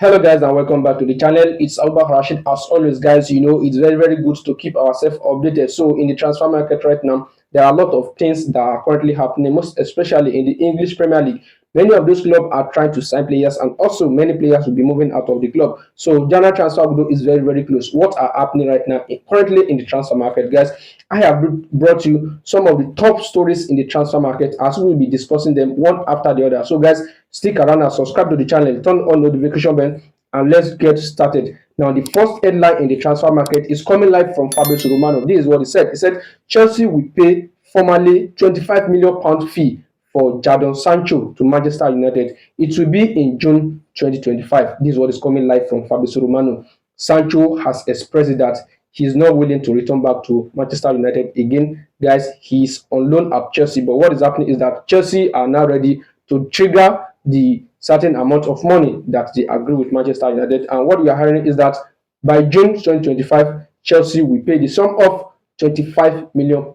Hello guys and welcome back to the channel. It's Abubakar Rasheed. As always guys, it's very good to keep ourselves updated. So in the transfer market right now, there are a lot of things that are currently happening, most especially in the English Premier League. Many of those clubs are trying to sign players, and also many players will be moving out of the club. So January transfer window is very close. What are happening right now currently in the transfer market, guys? I have brought you some of the top stories in the transfer market as we will be discussing them one after the other. So guys, stick around and subscribe to the channel, turn on notification bell, and let's get started. Now, the first headline in the transfer market is coming live from Fabrizio Romano. This is what he said. He said Chelsea will pay formerly £25 million fee for Jadon Sancho to Manchester United. It will be in June 2025. This is what is coming live from Fabrizio Romano. Sancho has expressed that he is not willing to return back to Manchester United again. Guys, he's on loan at Chelsea, but what is happening is that Chelsea are now ready to trigger the certain amount of money that they agree with Manchester United. And what we are hearing is that by June 2025, Chelsea will pay the sum of £25 million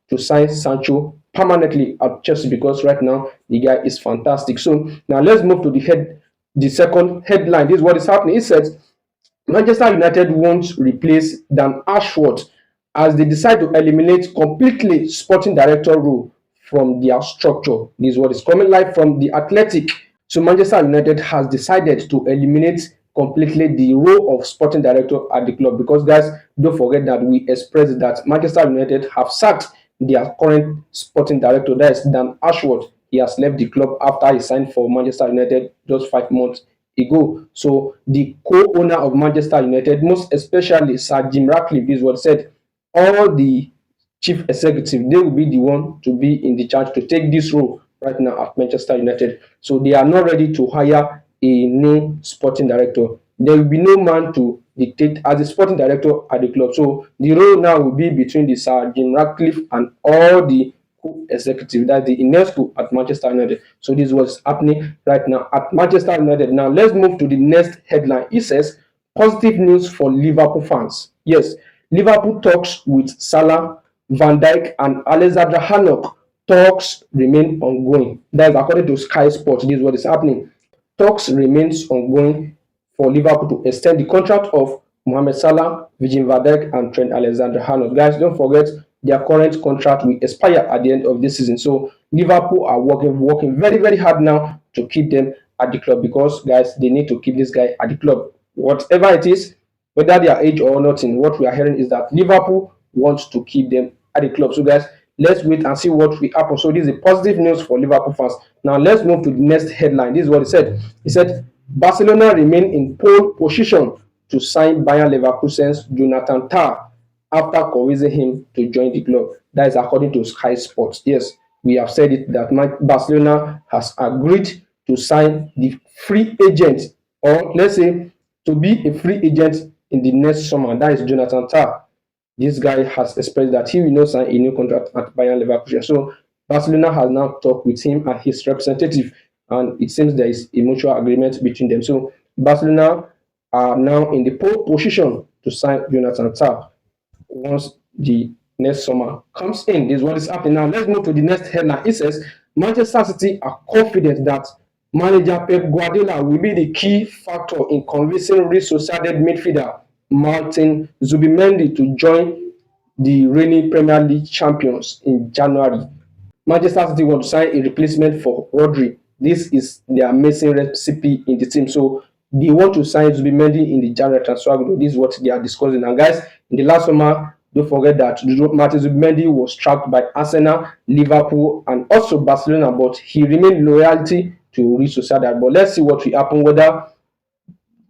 to sign Sancho permanently at Chelsea, because right now the guy is fantastic. So now let's move to the second headline. This is what is happening. It says Manchester United won't replace Dan Ashworth as they decide to eliminate completely sporting director role from their structure. This is what is coming live from The Athletic. So Manchester United has decided to eliminate completely the role of sporting director at the club, because guys, don't forget that we expressed that Manchester United have sacked their current sporting director, that is Dan Ashworth. He has left the club after he signed for Manchester United just 5 months ago. So the co-owner of Manchester United, most especially Sir Jim Ratcliffe, is what said all the chief executive, they will be the one to be in the charge to take this role right now at Manchester United. So they are not ready to hire a new sporting director. There will be no man to dictate as a sporting director at the club. So the role now will be between the Sir Jim Ratcliffe and all the executive, that's the UNESCO at Manchester United. So this is what's happening right now at Manchester United. Now let's move to the next headline. It says positive news for Liverpool fans. Yes, Liverpool talks with Salah, Van Dijk and Alexander Arnold. Talks remain ongoing. That is according to Sky Sports. This is what is happening. Talks remains ongoing for Liverpool to extend the contract of Mohamed Salah, Virgil van Dijk and Trent Alexander-Arnold. Guys, don't forget their current contract will expire at the end of this season. So Liverpool are working very hard now to keep them at the club, because guys, they need to keep this guy at the club. Whatever it is, whether they are age or nothing, what we are hearing is that Liverpool wants to keep them at the club. So guys, let's wait and see what will happen. So this is positive news for Liverpool fans. Now let's move to the next headline. This is what he said. He said Barcelona remain in pole position to sign Bayern Leverkusen's Jonathan Tah after convincing him to join the club. That is according to Sky Sports. Yes, we have said it that Barcelona has agreed to sign the free agent, or let's say to be a free agent in the next summer. That is Jonathan Tah. This guy has expressed that he will not sign a new contract at Bayern Leverkusen. So Barcelona has now talked with him and his representative, and it seems there is a mutual agreement between them. So Barcelona are now in the pole position to sign Jonathan Tah once the next summer comes in. This is what is happening. Now let's move to the next headline. It says Manchester City are confident that manager Pep Guardiola will be the key factor in convincing Real Sociedad midfielder Martin Zubimendi to join the reigning Premier League champions in January. Manchester City want to sign a replacement for Rodri. This is their missing recipe in the team. So they want to sign Zubimendi in the January transfer window. This is what they are discussing. And guys, in the last summer, don't forget that Martin Zubimendi was tracked by Arsenal, Liverpool, and also Barcelona, but he remained loyalty to Real Sociedad. But let's see what will happen, whether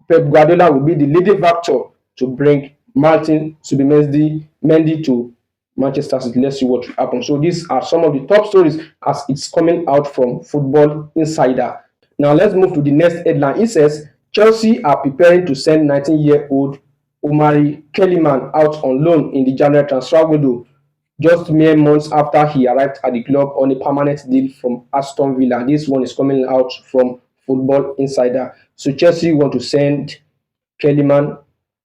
Pep Guardiola will be the leading factor to bring Martin Zubimendi to Manchester City. Let's see what will happen. So these are some of the top stories as it's coming out from Football Insider. Now let's move to the next headline. It says Chelsea are preparing to send 19-year-old Omari Kellyman out on loan in the January transfer window, just mere months after he arrived at the club on a permanent deal from Aston Villa. This one is coming out from Football Insider. So Chelsea want to send Kellyman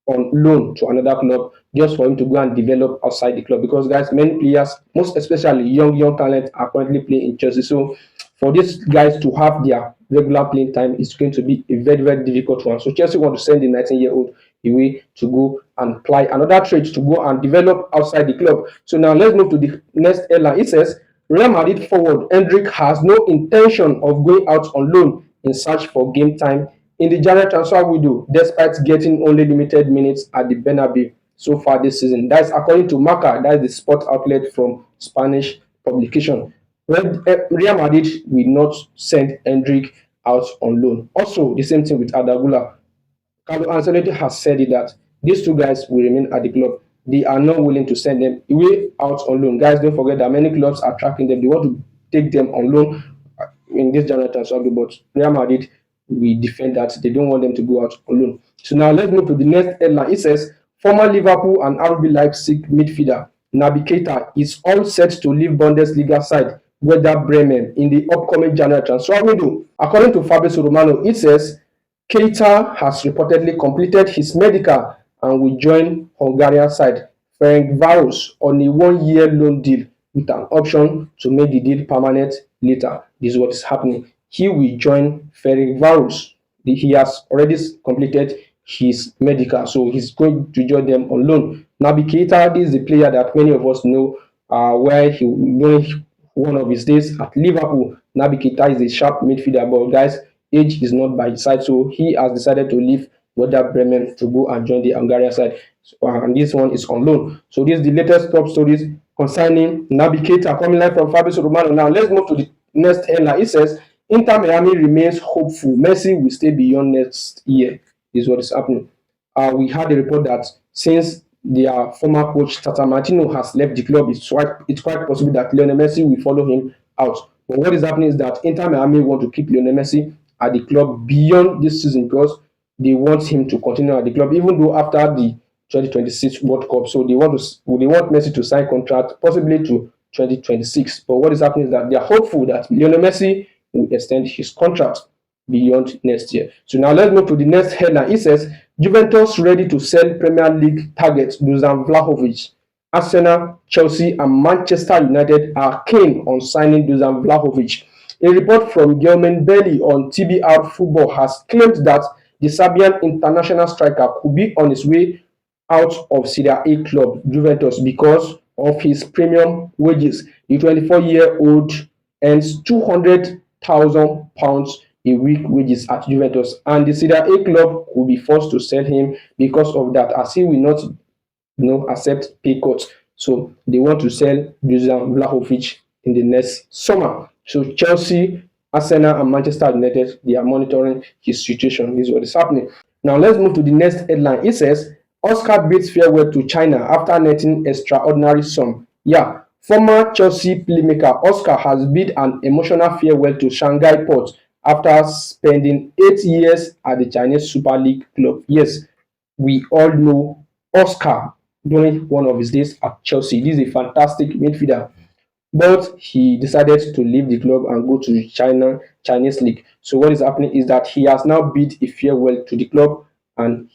on loan to another club just for him to go and develop outside the club, because guys, many players, most especially young talent, are currently playing in Chelsea. So for these guys to have their regular playing time is going to be a very, very difficult one. So Chelsea want to send the 19-year-old away to go and apply another trade to go and develop outside the club. So now let's move to the next headline. It says Real Madrid forward Hendrick has no intention of going out on loan in search for game time in the January transfer window, despite getting only limited minutes at the Bernabeu so far this season. That is according to Marca, that is the sport outlet from Spanish publication. Real Madrid will not send Hendrick out on loan. Also, the same thing with Adagula. Carlo Ancelotti has said it that these two guys will remain at the club. They are not willing to send them away out on loan. Guys, don't forget that many clubs are tracking them. They want to take them on loan in this January transfer window, but Real Madrid will defend that. They don't want them to go out on loan. So now let's move to the next headline. It says former Liverpool and RB Leipzig midfielder Naby Keita is all set to leave Bundesliga side Werder Bremen in the upcoming January transfer window. According to Fabrizio Romano, it says Keita has reportedly completed his medical and will join Hungarian side Ferencváros on a one-year loan deal with an option to make the deal permanent later. This is what is happening. He will join Ferencváros. He has already completed his medical, so he's going to join them on loan. Naby Keita, this is the player that many of us know, where he during one of his days at Liverpool. Naby Keita is a sharp midfielder, but guys, age is not by his side, so he has decided to leave Werder Bremen to go and join the Hungarian side. So, and this one is on loan. So this is the latest top stories concerning Naby Keita coming live from Fabrizio Romano. Now let's move to the next headline. It says Inter Miami remains hopeful Messi will stay beyond next year. This is what is happening. We had a report that since their former coach Tata Martino has left the club, it's quite possible that Lionel Messi will follow him out. But what is happening is that Inter Miami want to keep Lionel Messi at the club beyond this season because they want him to continue at the club, even though after the 2026 World Cup. So they want Messi to sign contract possibly to 2026. But what is happening is that they are hopeful that Lionel Messi will extend his contract beyond next year. So now let's move to the next headline. It says Juventus ready to sell Premier League target Dusan Vlahovic. Arsenal, Chelsea, and Manchester United are keen on signing Dusan Vlahovic. A report from Gelman Belly on TBR Football has claimed that the Serbian international striker could be on his way out of Serie A club Juventus because of his premium wages. The 24-year-old earns £200,000 a week wages at Juventus, and the Serie A club will be forced to sell him because of that, as he will not accept pay cuts. So they want to sell Dusan Vlahovic in the next summer. So Chelsea, Arsenal, and Manchester United, they are monitoring his situation. This is what is happening. Now let's move to the next headline. It says Oscar bids farewell to China after netting extraordinary sum. Yeah, former Chelsea playmaker Oscar has bid an emotional farewell to Shanghai Port after spending 8 years at the Chinese Super League club. Yes, we all know Oscar during one of his days at Chelsea. This is a fantastic midfielder, but he decided to leave the club and go to the Chinese league. So what is happening is that he has now bid a farewell to the club, and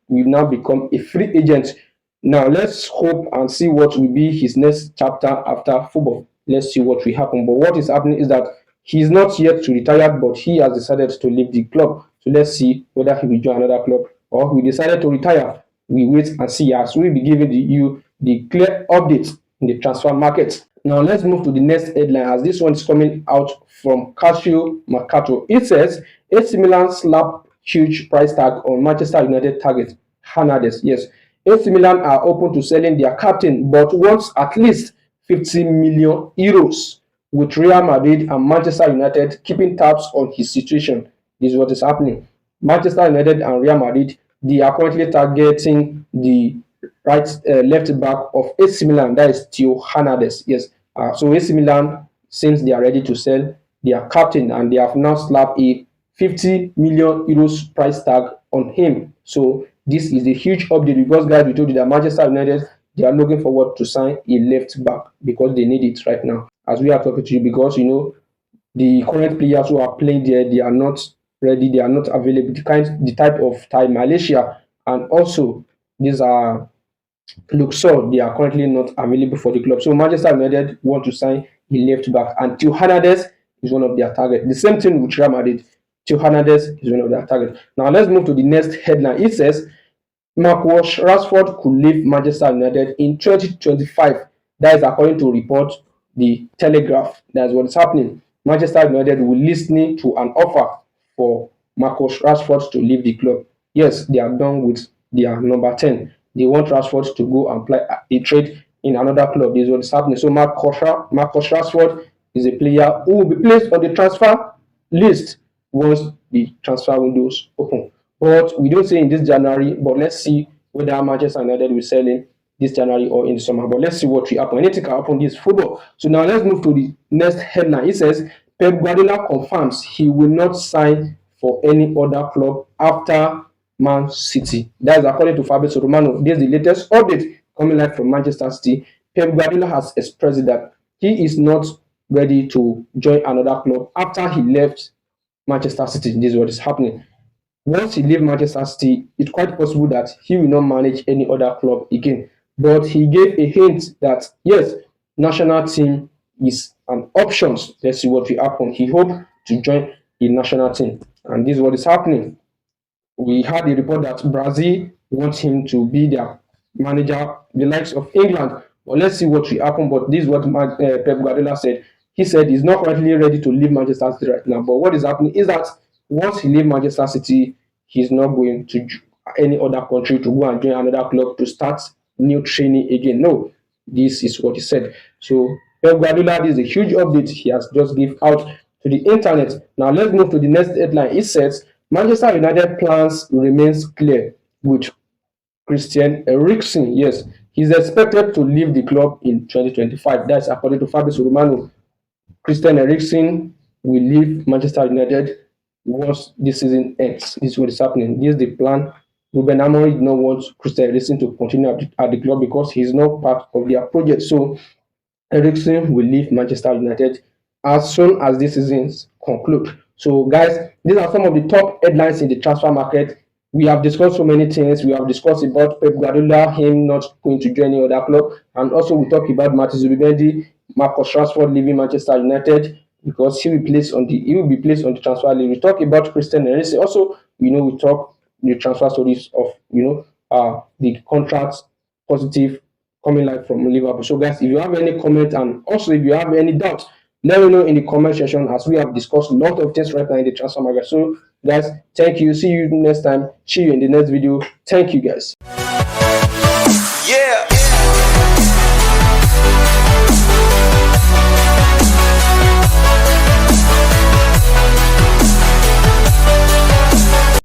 will now become a free agent. Now let's hope and see what will be his next chapter after football. Let's see what will happen. But what is happening is that he's not yet to retire, but he has decided to leave the club. So let's see whether he will join another club or he decided to retire. We wait and see, as we'll be giving you the clear updates in the transfer market. Now let's move to the next headline, as this one is coming out from Calcio Mercato. It says AC Milan slap huge price tag on Manchester United target Hernandez. Yes, AC Milan are open to selling their captain, but wants at least 50 million euros, with Real Madrid and Manchester United keeping tabs on his situation. This is what is happening. Manchester United and Real Madrid, they are currently targeting the left back of AC Milan, that is Theo Hernandez. Yes, so AC Milan, since they are ready to sell their captain, and they have now slapped a 50 million euros price tag on him. So this is a huge update because, guys, we told you that Manchester United, they are looking forward to sign a left back because they need it right now as we are talking to you, because the current players who are playing there, they are not ready, they are not available. The type of time Malaysia, and also these are Luxor, they are currently not available for the club. So Manchester United want to sign a left back, and Theo Hernandez is one of their targets. The same thing with Real Madrid. Theo Hernandez is one of their targets. Now let's move to the next headline. It says Marcus Rashford could leave Manchester United in 2025. That is according to report the Telegraph. That's what is happening. Manchester United will listen to an offer for Marcus Rashford to leave the club. Yes, they are done with their number 10. They want Rashford to go and play a trade in another club. This is what is happening. So Marcus Rashford is a player who will be placed on the transfer list once the transfer windows open. But we don't say in this January, but let's see whether Manchester United will sell him this January or in the summer. But let's see what will happen. Anything can happen. This football. So now let's move to the next headline. It says Pep Guardiola confirms he will not sign for any other club after Man City. That is according to Fabrizio Romano. This is the latest update coming live from Manchester City. Pep Guardiola has expressed that he is not ready to join another club after he left Manchester City. This is what is happening. Once he leaves Manchester City, it's quite possible that he will not manage any other club again. But he gave a hint that yes, national team is an option. Let's see what will happen. He hoped to join the national team, and this is what is happening. We had a report that Brazil wants him to be their manager, the likes of England. But let's see what will happen. But this is what Pep Guardiola said. He said he's not currently ready to leave Manchester City right now. But what is happening is that once he leaves Manchester City, he's not going to any other country to go and join another club to start new training again. No, this is what he said. So Pep Guardiola, this is a huge update he has just given out to the internet. Now let's move to the next headline. It says Manchester United plans remains clear with Christian Eriksen. Yes, he's expected to leave the club in 2025. That's according to Fabrizio Romano. Christian Eriksen will leave Manchester United once this season ends. This is what is happening. This is the plan. Ruben Amorim did not want Christian Eriksen to continue at the club because he's not part of their project. So Eriksen will leave Manchester United as soon as this season concludes. So, guys, these are some of the top headlines in the transfer market. We have discussed so many things. We have discussed about Pep Guardiola, him not going to join any other club, and also we talk about Martin Zubimendi, Marcus Rashford leaving Manchester United because he will be placed on the transfer list. We talk about Christian Eriksen. Also, we talk the transfer stories of the contracts positive coming live from Liverpool. So guys, if you have any comment and also if you have any doubt, let me know in the comment section as we have discussed a lot of things right now in the transfer market. So guys, thank you. See you next time. See you in the next video. Thank you guys. Yeah.